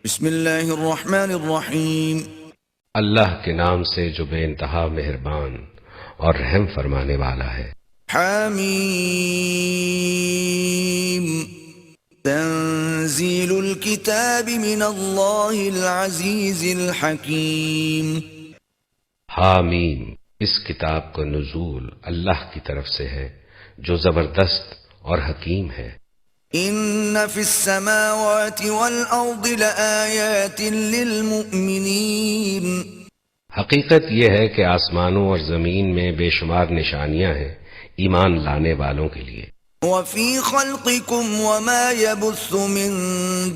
بسم اللہ الرحمن الرحیم۔ اللہ کے نام سے جو بے انتہا مہربان اور رحم فرمانے والا ہے۔ حمیم تنزیل الکتاب من اللہ العزیز الحکیم۔ حامیم، اس کتاب کا نزول اللہ کی طرف سے ہے جو زبردست اور حکیم ہے۔ ان فی السماوات والارض لآیات للمؤمنین۔ حقیقت یہ ہے کہ آسمانوں اور زمین میں بے شمار نشانیاں ہیں ایمان لانے والوں کے لیے۔ وفی خلقکم وما یبث من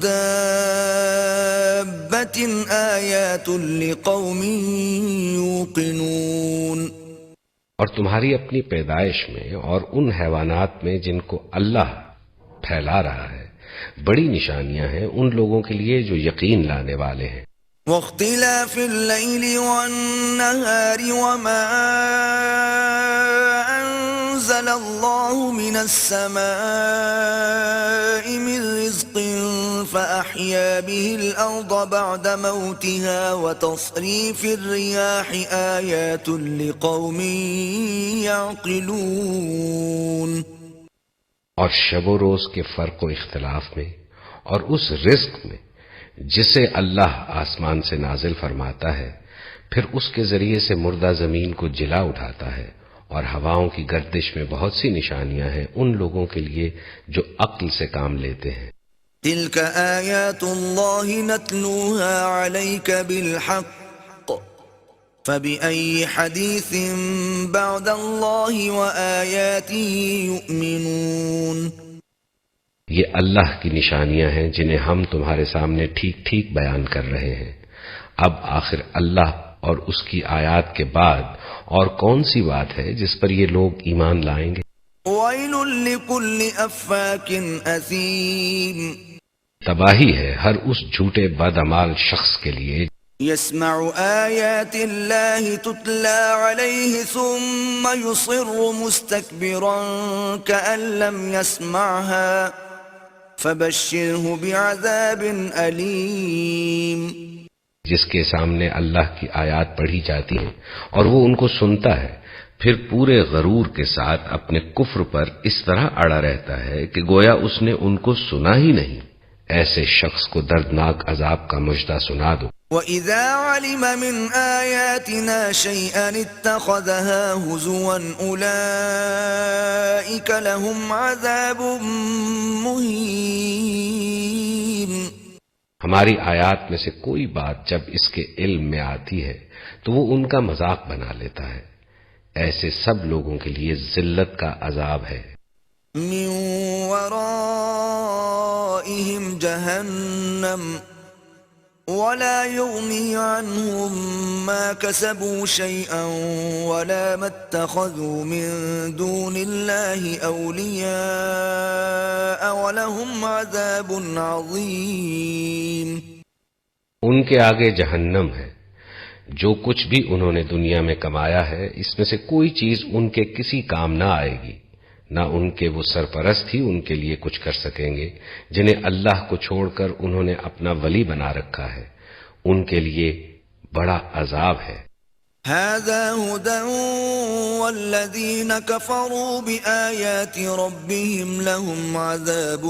دابۃ آیات لقوم یوقنون۔ اور تمہاری اپنی پیدائش میں اور ان حیوانات میں جن کو اللہ پھیلا رہا ہے بڑی نشانیاں ہیں ان لوگوں کے لیے جو یقین لانے والے ہیں۔ واختلاف اللیل والنہار وما انزل اللہ من السماء من رزق فأحیا به الارض بعد موتها وتصریف الریاح آیات لقوم یعقلون۔ اور شب و روز کے فرق و اختلاف میں اور اس رزق میں جسے اللہ آسمان سے نازل فرماتا ہے، پھر اس کے ذریعے سے مردہ زمین کو جلا اٹھاتا ہے، اور ہواؤں کی گردش میں بہت سی نشانیاں ہیں ان لوگوں کے لیے جو عقل سے کام لیتے ہیں۔ تلك آیات اللہ نتلوها علیک بالحق فبأي حدیث بعد اللہ وآیاته یؤمنون۔ یہ اللہ کی نشانیاں ہیں جنہیں ہم تمہارے سامنے ٹھیک ٹھیک بیان کر رہے ہیں۔ اب آخر اللہ اور اس کی آیات کے بعد اور کون سی بات ہے جس پر یہ لوگ ایمان لائیں گے؟ وَيْلٌ لِكُلِّ أَفَّاكٍ أَثِيمٍ۔ تباہی ہے ہر اس جھوٹے بدعمال شخص کے لیے يسمع آیات اللہ تتلى علیہ ثم يصر مستكبرا كأن لم يسمعها فبشره بعذاب علیم۔ جس کے سامنے اللہ کی آیات پڑھی جاتی ہیں اور وہ ان کو سنتا ہے، پھر پورے غرور کے ساتھ اپنے کفر پر اس طرح اڑا رہتا ہے کہ گویا اس نے ان کو سنا ہی نہیں، ایسے شخص کو دردناک عذاب کا مژدہ سنا دو۔ وَإِذَا عَلِمَ مِنْ آيَاتِنَا شَيْئًا اتَّخَذَهَا هُزُوًا أُولَئِكَ لَهُمْ عَذَابٌ مُهِينٌ۔ ہماری آیات میں سے کوئی بات جب اس کے علم میں آتی ہے تو وہ ان کا مذاق بنا لیتا ہے، ایسے سب لوگوں کے لیے ذلت کا عذاب ہے۔ من ورائهم جہنم ولا يغني عنهم ما كسبوا شيئا ولا ما اتخذوا من دون الله أولياء ولهم عذاب عظيم۔ ان کے آگے جہنم ہے، جو کچھ بھی انہوں نے دنیا میں کمایا ہے اس میں سے کوئی چیز ان کے کسی کام نہ آئے گی، نہ ان کے وہ سرپرست ہی ان کے لیے کچھ کر سکیں گے جنہیں اللہ کو چھوڑ کر انہوں نے اپنا ولی بنا رکھا ہے، ان کے لیے بڑا عذاب ہے۔ هذا هدى والذين كفروا بآيات ربهم لهم عذاب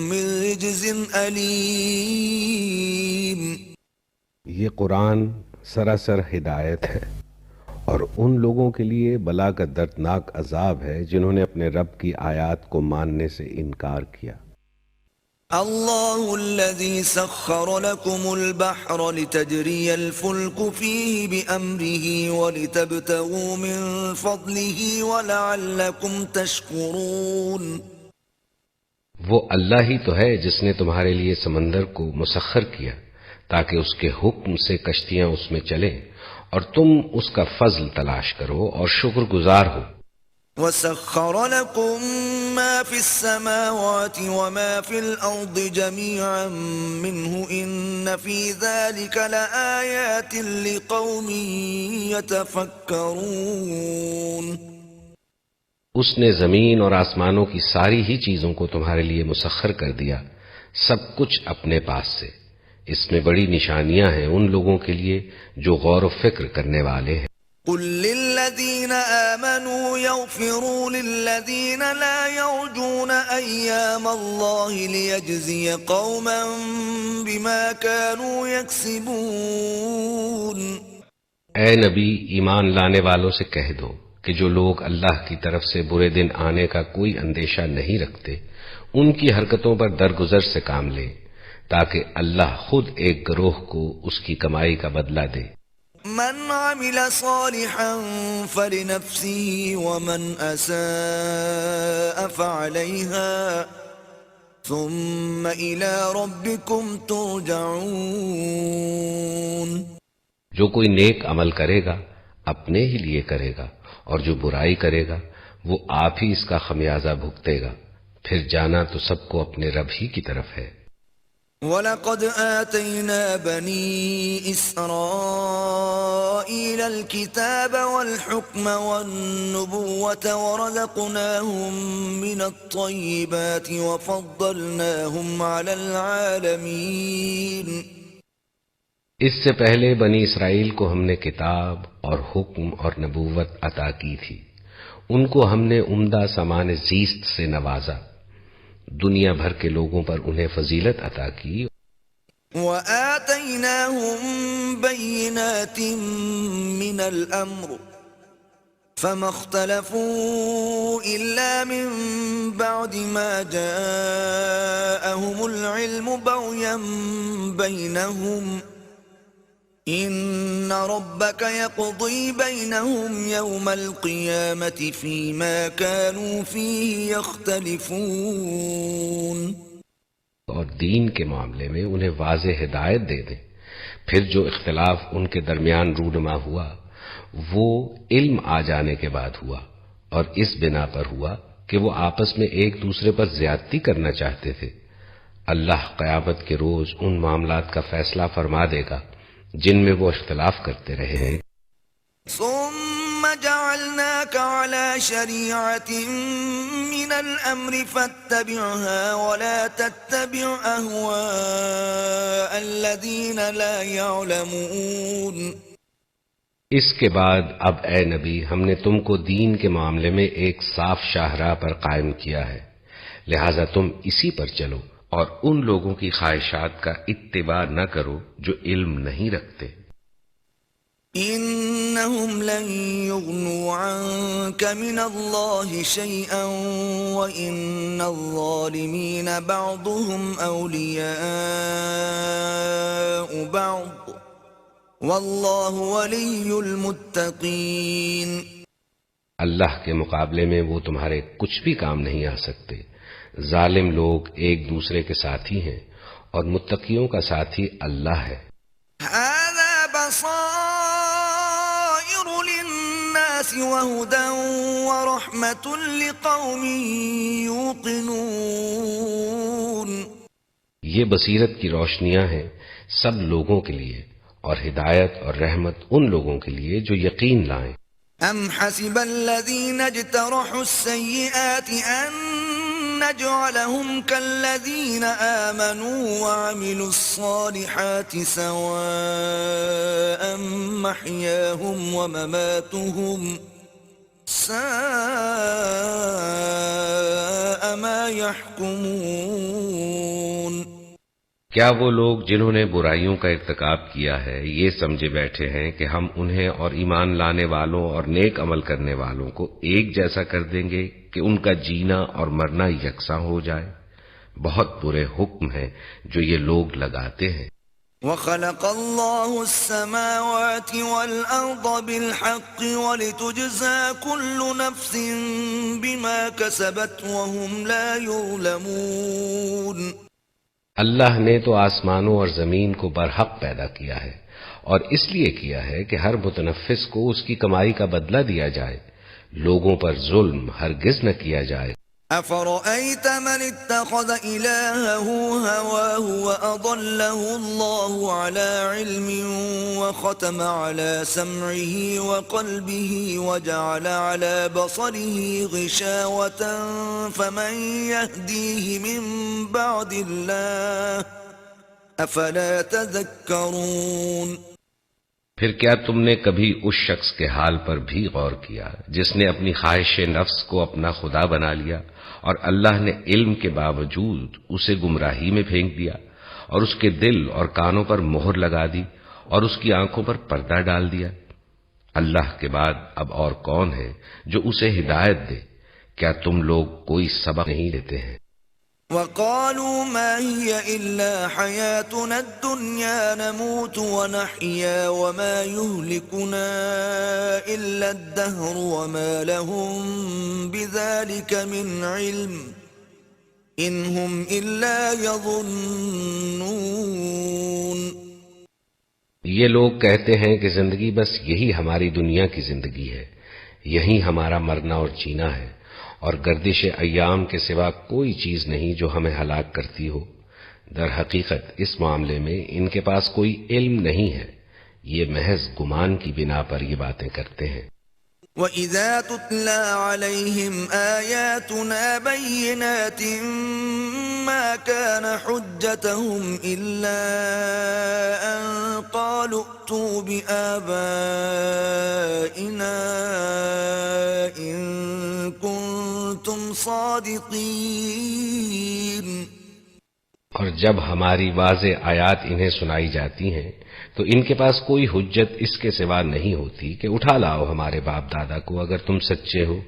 من رجز أليم۔ یہ قرآن سراسر ہدایت ہے اور ان لوگوں کے لیے بلا کا دردناک عذاب ہے جنہوں نے اپنے رب کی آیات کو ماننے سے انکار کیا۔ اللہ الذي سخر لكم البحر لتجري الفلك فيه بأمره ولتبتغوا من فضله ولعلكم تشكرون۔ وہ اللہ ہی تو ہے جس نے تمہارے لیے سمندر کو مسخر کیا تاکہ اس کے حکم سے کشتیاں اس میں چلیں اور تم اس کا فضل تلاش کرو اور شکر گزار ہو۔ وَسَخَّرَ لَكُم مَّا فِي السَّمَاوَاتِ وَمَا فِي الْأَرْضِ جَمِيعًا مِّنْهُ إِنَّ فِي ذَلِكَ لَآيَاتٍ لِقَوْمٍ يَتَفَكَّرُونَ۔ اس نے زمین اور آسمانوں کی ساری ہی چیزوں کو تمہارے لیے مسخر کر دیا، سب کچھ اپنے پاس سے، اس میں بڑی نشانیاں ہیں ان لوگوں کے لیے جو غور و فکر کرنے والے ہیں۔ قل للذين آمنوا يغفروا للذين لا يرجون أيام الله ليجزي قوما بما كانوا يكسبون۔ اے نبی، ایمان لانے والوں سے کہہ دو کہ جو لوگ اللہ کی طرف سے برے دن آنے کا کوئی اندیشہ نہیں رکھتے ان کی حرکتوں پر درگزر سے کام لیں تاکہ اللہ خود ایک گروہ کو اس کی کمائی کا بدلہ دے۔ من عمل صالحا فلنفسه ومن أساء فعليها ثم إلى ربكم ترجعون۔ جو کوئی نیک عمل کرے گا اپنے ہی لیے کرے گا اور جو برائی کرے گا وہ آپ ہی اس کا خمیازہ بھگتے گا، پھر جانا تو سب کو اپنے رب ہی کی طرف ہے۔ وَلَقَدْ آتَيْنَا بَنِي إِسْرَائِيلَ الْكِتَابَ وَالْحُكْمَ وَالنُّبُوَّةَ وَرَزَقْنَاهُمْ مِنَ الطَّيِّبَاتِ وَفَضَّلْنَاهُمْ عَلَى الْعَالَمِينَ۔ اس سے پہلے بنی اسرائیل کو ہم نے کتاب اور حکم اور نبوت عطا کی تھی، ان کو ہم نے عمدہ سامان زیست سے نوازا، دنیا بھر کے لوگوں پر انہیں فضیلت عطا کی۔ وَآتَيْنَاهُمْ بَيِّنَاتٍ مِّنَ الْأَمْرِ فَمَا اخْتَلَفُوا إِلَّا مِن بَعْدِ مَا جَاءَهُمُ الْعِلْمُ بَغْيًا بَيْنَهُمْ إِنَّ رَبَّكَ يَقْضِي بَيْنَهُمْ يَوْمَ الْقِيَامَةِ فِيمَا كَانُوا فِيهِ يَخْتَلِفُونَ۔ اور دین کے معاملے میں انہیں واضح ہدایت دے دیں، پھر جو اختلاف ان کے درمیان رونما ہوا وہ علم آ جانے کے بعد ہوا، اور اس بنا پر ہوا کہ وہ آپس میں ایک دوسرے پر زیادتی کرنا چاہتے تھے۔ اللہ قیامت کے روز ان معاملات کا فیصلہ فرما دے گا جن میں وہ اختلاف کرتے رہے ہیں۔ ثم جعلناك على شريعة من الأمر فاتبعها ولا تتبع أهواء الذين لا يعلمون۔ اس کے بعد اب اے نبی ہم نے تم کو دین کے معاملے میں ایک صاف شاہراہ پر قائم کیا ہے، لہذا تم اسی پر چلو اور ان لوگوں کی خواہشات کا اتباع نہ کرو جو علم نہیں رکھتے۔ إنهم لن يغنوا عنك من الله شيئا وإن الظالمين بعضهم أولياء بعض والله ولي المتقين۔ اللہ کے مقابلے میں وہ تمہارے کچھ بھی کام نہیں آ سکتے، ظالم لوگ ایک دوسرے کے ساتھی ہیں اور متقیوں کا ساتھی اللہ ہے۔ هذا بصائر للناس وهدى ورحمة لقوم يوقنون۔ یہ بصیرت کی روشنیاں ہیں سب لوگوں کے لیے اور ہدایت اور رحمت ان لوگوں کے لیے جو یقین لائیں۔ أم حسب الذين اجترحوا السيئات أن نجعلهم كالذين آمنوا وعملوا الصالحات سواء محياهم ومماتهم ساء ما يحكمون۔ کیا وہ لوگ جنہوں نے برائیوں کا ارتکاب کیا ہے یہ سمجھے بیٹھے ہیں کہ ہم انہیں اور ایمان لانے والوں اور نیک عمل کرنے والوں کو ایک جیسا کر دیں گے کہ ان کا جینا اور مرنا یکساں ہو جائے؟ بہت برے حکم ہیں جو یہ لوگ لگاتے ہیں۔ وَخَلَقَ اللَّهُ السَّمَاوَاتِ وَالْأَرْضَ بِالْحَقِّ وَلِتُجْزَى كُلُّ نَفْسٍ بِمَا كَسَبَتْ وَهُمْ لَا يُظْلَمُونَ۔ اللہ نے تو آسمانوں اور زمین کو برحق پیدا کیا ہے اور اس لیے کیا ہے کہ ہر متنفس کو اس کی کمائی کا بدلہ دیا جائے، لوگوں پر ظلم ہرگز نہ کیا جائے۔ أَفَرَأَيْتَ مَنِ اتَّخَذَ إِلَٰهَهُ هَوَاهُ وَأَضَلَّهُ اللَّهُ عَلَىٰ عِلْمٍ وَخَتَمَ عَلَىٰ سَمْعِهِ وَقَلْبِهِ وَجَعَلَ عَلَىٰ بَصَرِهِ غِشَاوَةً فَمَن يَهْدِيهِ مِن بَعْدِ اللَّهِ افلا تذکرون پھر کیا تم نے کبھی اس شخص کے حال پر بھی غور کیا جس نے اپنی خواہش نفس کو اپنا خدا بنا لیا اور اللہ نے علم کے باوجود اسے گمراہی میں پھینک دیا اور اس کے دل اور کانوں پر مہر لگا دی اور اس کی آنکھوں پر پردہ ڈال دیا؟ اللہ کے بعد اب اور کون ہے جو اسے ہدایت دے؟ کیا تم لوگ کوئی سبق نہیں لیتے ہیں؟ وقالوا ما هي إلا حياتنا الدنيا نموت ونحيا وما يهلكنا إلا الدهر وما لهم بذلك من علم إن هم إلا يظنون یہ لوگ کہتے ہیں کہ زندگی بس یہی ہماری دنیا کی زندگی ہے، یہی ہمارا مرنا اور جینا ہے، اور گردش ایام کے سوا کوئی چیز نہیں جو ہمیں ہلاک کرتی ہو۔ در حقیقت اس معاملے میں ان کے پاس کوئی علم نہیں ہے، یہ محض گمان کی بنا پر یہ باتیں کرتے ہیں۔ وَإِذَا تُتْلَى عَلَيْهِمْ آيَاتُنَا بَيِّنَاتٍ مَا كَانَ حُجَّتَهُمْ إِلَّا أَن قَالُوا ائْتُوا بِآبَائِنَا إِن كُنتُمْ صَادِقِينَ۔ اور جب ہماری واضح آیات انہیں سنائی جاتی ہیں تو ان کے پاس کوئی حجت اس کے سوا نہیں ہوتی کہ اٹھا لاؤ ہمارے باپ دادا کو اگر تم سچے ہو۔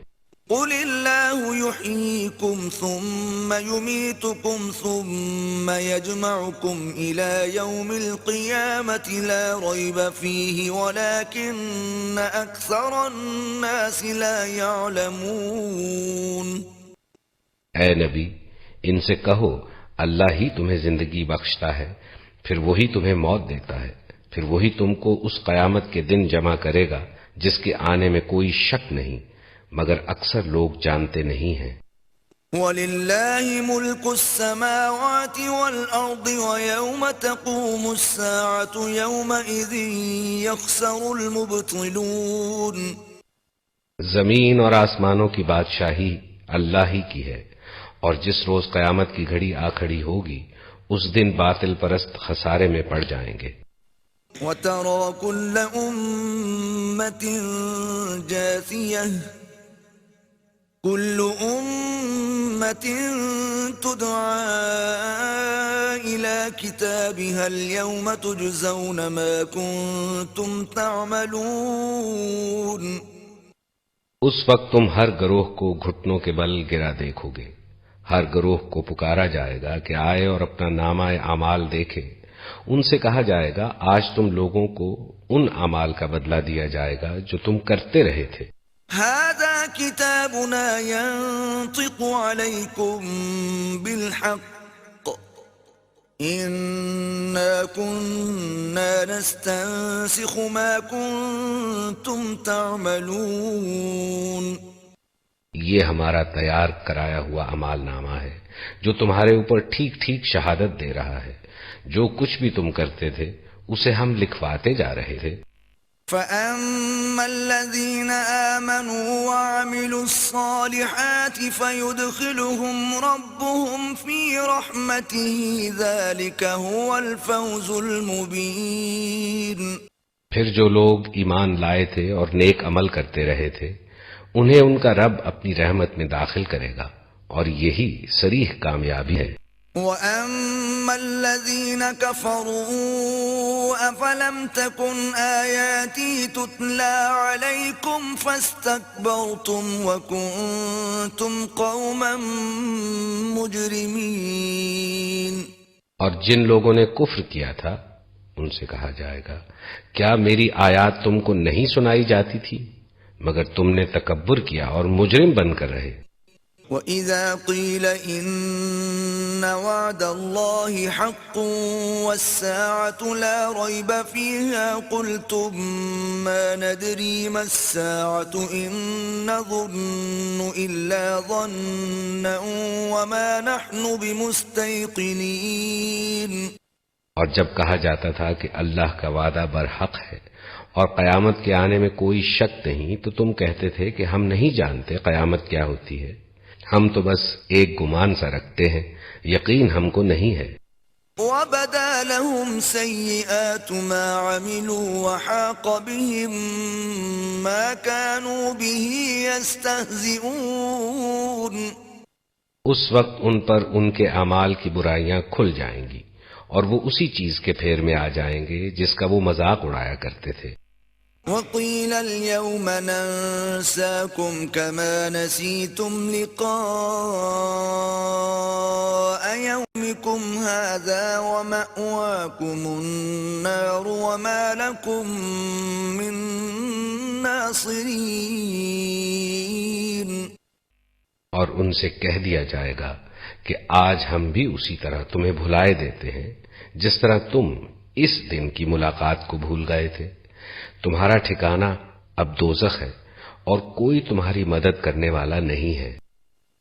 قُلِ اللَّهُ يُحْيِيكُمْ ثُمَّ يُمِيتُكُمْ ثُمَّ يَجْمَعُكُمْ إِلَى يَوْمِ الْقِيَامَةِ لَا رَيْبَ فِيهِ وَلَكِنَّ أَكْثَرَ النَّاسِ لَا يَعْلَمُونَ۔ اے نبی، ان سے کہو اللہ ہی تمہیں زندگی بخشتا ہے، پھر وہی تمہیں موت دیتا ہے، پھر وہی تم کو اس قیامت کے دن جمع کرے گا جس کے آنے میں کوئی شک نہیں، مگر اکثر لوگ جانتے نہیں ہیں۔ وَلِلَّهِ مُلْكُ السَّمَاوَاتِ وَالْأَرْضِ وَيَوْمَ تَقُومُ السَّاعَةُ يَوْمَئِذٍ يَخْسَرُ الْمُبْطِلُونَ۔ زمین اور آسمانوں کی بادشاہی اللہ ہی کی ہے، اور جس روز قیامت کی گھڑی آ کھڑی ہوگی اس دن باطل پرست خسارے میں پڑ جائیں گے۔ وَتَرَى كُلَّ أُمَّةٍ جَاثِيَةً كُلُّ أُمَّةٍ تُدْعَى إِلَى كِتَابِهَا الْيَوْمَ تُجْزَوْنَ مَا كُنتُمْ تَعْمَلُونَ۔ اس وقت تم ہر گروہ کو گھٹنوں کے بل گرا دیکھو گے، ہر گروہ کو پکارا جائے گا کہ آئے اور اپنا نامہ اعمال دیکھے۔ ان سے کہا جائے گا آج تم لوگوں کو ان اعمال کا بدلہ دیا جائے گا جو تم کرتے رہے تھے۔ هذا كتابنا ينطق عليكم بالحق إنا كنا نستنسخ ما كنتم تعملون۔ یہ ہمارا تیار کرایا ہوا اعمال نامہ ہے جو تمہارے اوپر ٹھیک ٹھیک شہادت دے رہا ہے، جو کچھ بھی تم کرتے تھے اسے ہم لکھواتے جا رہے تھے۔ فَأَمَّا الَّذِينَ آمَنُوا وَعَمِلُوا الصَّالِحَاتِ فَيُدْخِلُهُمْ رَبُّهُمْ فِي رَحْمَتِهِ ذَلِكَ هُوَ الْفَوْزُ الْمُبِينُ۔ پھر جو لوگ ایمان لائے تھے اور نیک عمل کرتے رہے تھے انہیں ان کا رب اپنی رحمت میں داخل کرے گا، اور یہی صریح کامیابی ہے۔ وَأَمَّا الَّذِينَ كَفَرُوا أَفَلَمْ تَكُنْ آيَاتِي تُتْلَى عَلَيْكُمْ فَاسْتَكْبَرْتُمْ وَكُنْتُمْ قَوْمًا مُجْرِمِينَ۔ اور جن لوگوں نے کفر کیا تھا ان سے کہا جائے گا کیا میری آیات تم کو نہیں سنائی جاتی تھی، مگر تم نے تکبر کیا اور مجرم بن کر رہے۔ وَإِذَا قِيلَ إِنَّ وَعْدَ اللَّهِ حَقٌّ وَالسَّاعَةُ لَا رَيْبَ فِيهَا قُلْتُمْ مَا نَدْرِي مَا السَّاعَةُ إِن نَّظُنُّ إِلَّا ظَنًّا وَمَا نَحْنُ بِمُسْتَيْقِنِينَ۔ اور جب کہا جاتا تھا کہ اللہ کا وعدہ برحق ہے اور قیامت کے آنے میں کوئی شک نہیں تو تم کہتے تھے کہ ہم نہیں جانتے قیامت کیا ہوتی ہے، ہم تو بس ایک گمان سا رکھتے ہیں، یقین ہم کو نہیں ہے۔ وبدا لهم سيئات ما عملوا وحاق بهم ما كانوا به يستهزئون. اس وقت ان پر ان کے اعمال کی برائیاں کھل جائیں گی اور وہ اسی چیز کے پھیر میں آ جائیں گے جس کا وہ مذاق اڑایا کرتے تھے. وقيل اليوم ننساكم كما نسيتم لقاء يومكم هذا ومأواكم النار وما لكم من ناصرين. اور ان سے کہہ دیا جائے گا کہ آج ہم بھی اسی طرح تمہیں بھلائے دیتے ہیں جس طرح تم اس دن کی ملاقات کو بھول گئے تھے. تمہارا ٹھکانہ اب دوزخ ہے اور کوئی تمہاری مدد کرنے والا نہیں ہے.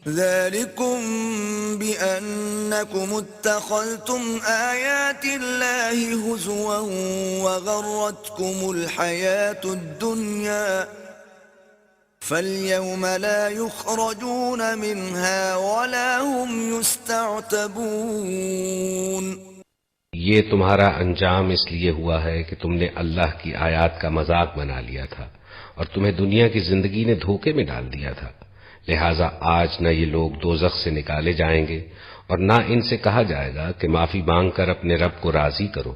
ذلكم بأنكم اتخذتم آيات الله هزوا وغرتكم الحياة الدنيا فاليوم لا يخرجون منها ولا هم يستعتبون. یہ تمہارا انجام اس لیے ہوا ہے کہ تم نے اللہ کی آیات کا مذاق بنا لیا تھا اور تمہیں دنیا کی زندگی نے دھوکے میں ڈال دیا تھا. لہٰذا آج نہ یہ لوگ دوزخ سے نکالے جائیں گے اور نہ ان سے کہا جائے گا کہ معافی مانگ کر اپنے رب کو راضی کرو.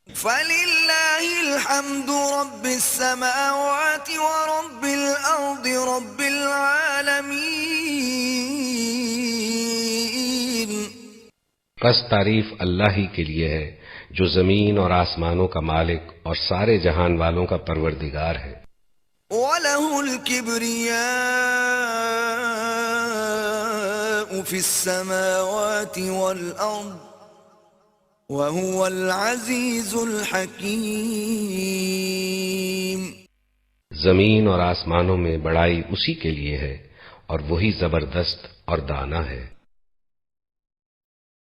فَلِلَّهِ الْحَمْدُ رَبِّ السَّمَاوَاتِ وَرَبِّ الْأَرْضِ رَبِّ الْعَالَمِينَ. بس تعریف اللہ ہی کے لیے ہے جو زمین اور آسمانوں کا مالک اور سارے جہان والوں کا پروردگار ہے. وَلَهُ الْكِبْرِيَاءُ فِي السَّمَاوَاتِ وَالْأَرْضِ وَهُوَ الْعَزِيزُ الْحَكِيمُ. زمین اور آسمانوں میں بڑائی اسی کے لیے ہے اور وہی زبردست اور دانا ہے.